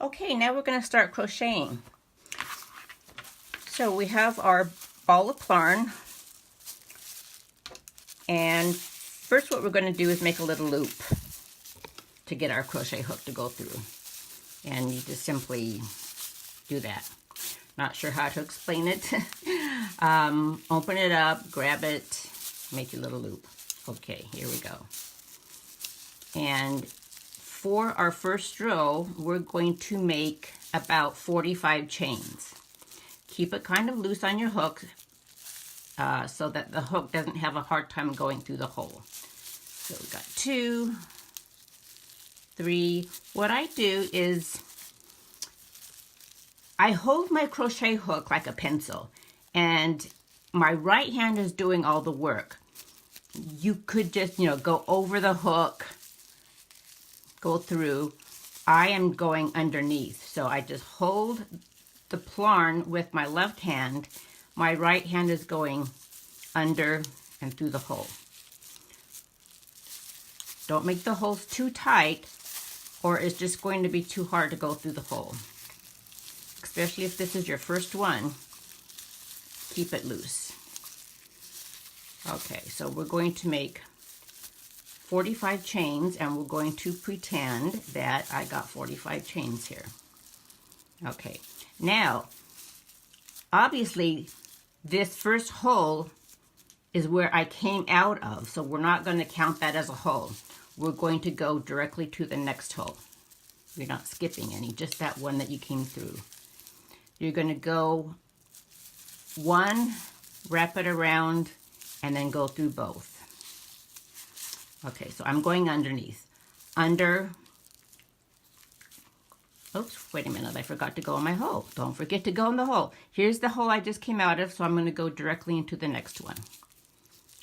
Okay, now we're going to start crocheting. So we have our ball of Plarn, and first what we're going to do is make a little loop to get our crochet hook to go through. And you just simply do that. Not sure how to explain it. Open it up, grab it, make your little loop. Okay, here we go. And for our first row, we're going to make about 45 chains. Keep it kind of loose on your hook so that the hook doesn't have a hard time going through the hole. So we got 2, 3. What I do is I hold my crochet hook like a pencil, and my right hand is doing all the work. You could just, go over the hook, go through. I am going underneath, so I just hold the Plarn with my left hand. My right hand is going under and through the hole. Don't make the holes too tight, or it's just going to be too hard to go through the hole. Especially if this is your first one, keep it loose. Okay, so we're going to make 45 chains, and we're going to pretend that I got 45 chains here. Okay, now, obviously, this first hole is where I came out of, so we're not going to count that as a hole. We're going to go directly to the next hole. You're not skipping any, just that one that you came through. You're going to go one, wrap it around, and then go through both. Okay, so I'm going underneath. Under. Oops, wait a minute, I forgot to go in my hole. Don't forget to go in the hole. Here's the hole I just came out of, so I'm going to go directly into the next one.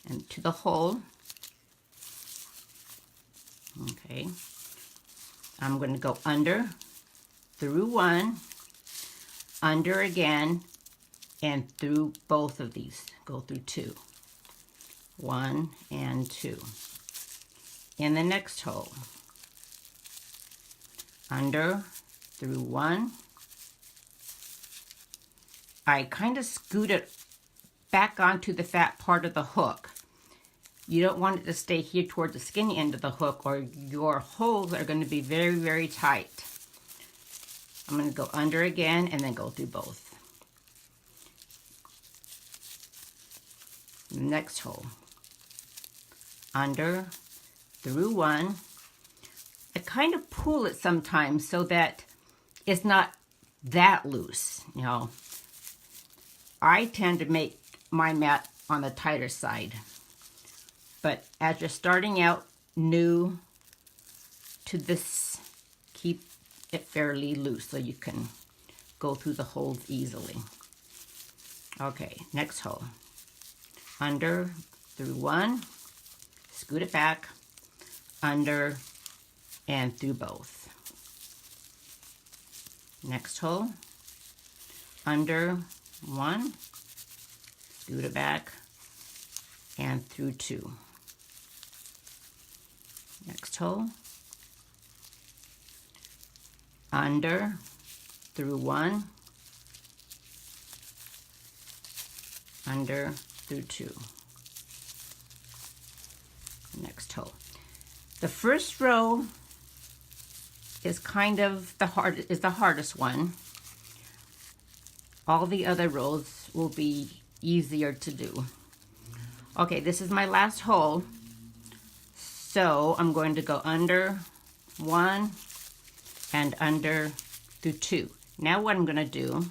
And to the hole. Okay. I'm going to go under, through one, under again, and through both of these. Go through 2. 1 and 2. In the next hole, under, through 1. I kind of scoot it back onto the fat part of the hook. You don't want it to stay here toward the skinny end of the hook, or your holes are going to be very, very tight. I'm going to go under again and then go through both. Next hole. Under, through 1. I kind of pull it sometimes so that it's not that loose, I tend to make my mat on the tighter side. But as you're starting out new to this, keep it fairly loose so you can go through the holes easily. Okay, next hole. Under, through 1, scoot it back, under, and through both. Next hole. Under 1, scoot it back, and through 2. Next hole. Under, through 1, under, through 2. Next hole. The first row is kind of the hardest one. All the other rows will be easier to do. Okay, this is my last hole. So I'm going to go under 1 and under through 2. Now what I'm going to do,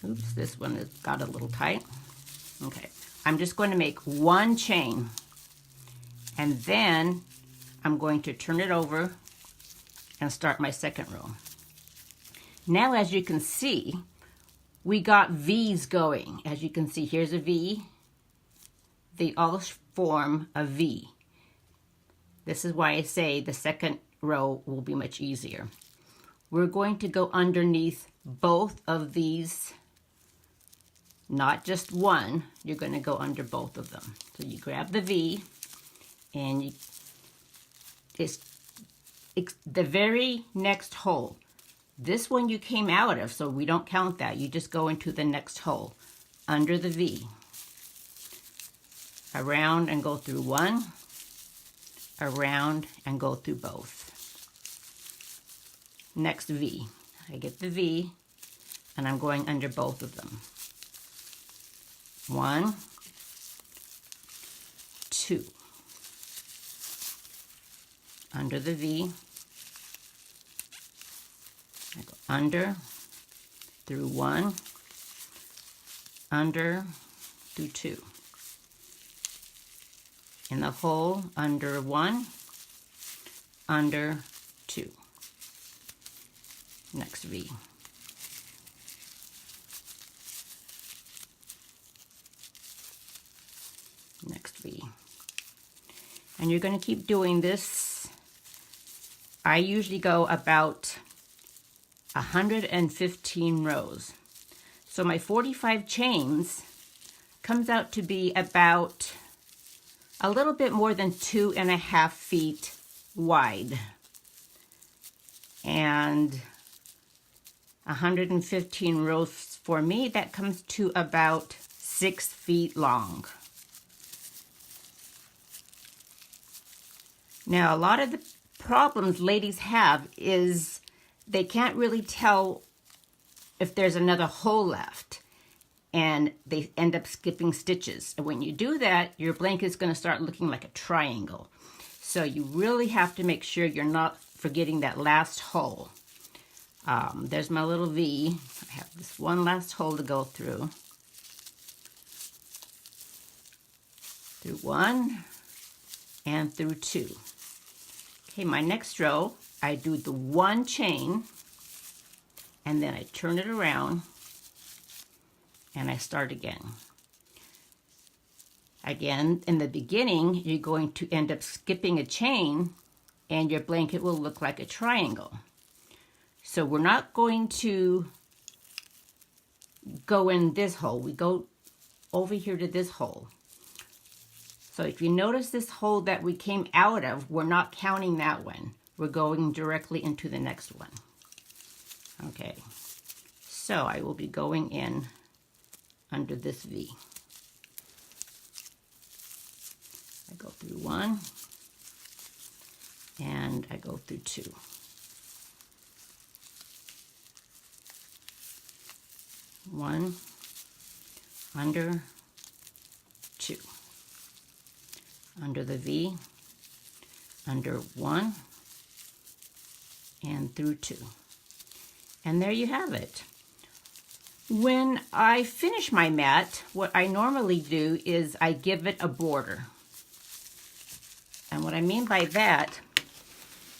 oops, this one has got a little tight. Okay, I'm just going to make 1 chain, and then I'm going to turn it over and start my second row. Now, as you can see, we got V's going. As you can see, here's a V. They all form a V. This is why I say the second row will be much easier. We're going to go underneath both of these, not just one. You're going to go under both of them. So you grab the V, and it's the very next hole. This one you came out of, so we don't count that. You just go into the next hole, under the V. Around and go through one, around and go through both. Next V. I get the V, and I'm going under both of them. 1, 2. Under the V. I go under, through 1, under, through 2. In the hole, under 1, under 2. Next V. Next V. And you're going to keep doing this. I usually go about 115 rows. So my 45 chains comes out to be about a little bit more than 2.5 feet wide. And 115 rows for me, that comes to about 6 feet long. Now, a lot of the problems ladies have is they can't really tell if there's another hole left, and they end up skipping stitches. And when you do that, your blanket's going to start looking like a triangle. So you really have to make sure you're not forgetting that last hole. There's my little V. I have this one last hole to go through. Through 1 and through 2. Okay, my next row, I do the 1 chain, and then I turn it around, and I start again. Again, in the beginning, you're going to end up skipping a chain, and your blanket will look like a triangle. So we're not going to go in this hole. We go over here to this hole. So if you notice this hole that we came out of, we're not counting that one. We're going directly into the next one. Okay, so I will be going in under this V. I go through 1 and I go through 2. 1, under, 2. Under the V, under 1, and through 2. And there you have it. When I finish my mat, what I normally do is I give it a border. And what I mean by that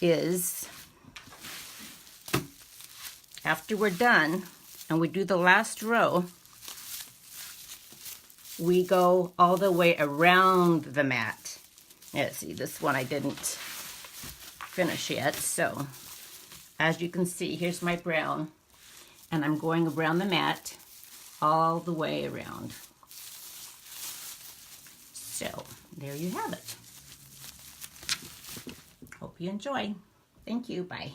is after we're done and we do the last row, we go all the way around the mat. Yeah, see, this one I didn't finish yet. So as you can see, here's my brown, and I'm going around the mat all the way around. So there you have it. Hope you enjoy. Thank you. Bye.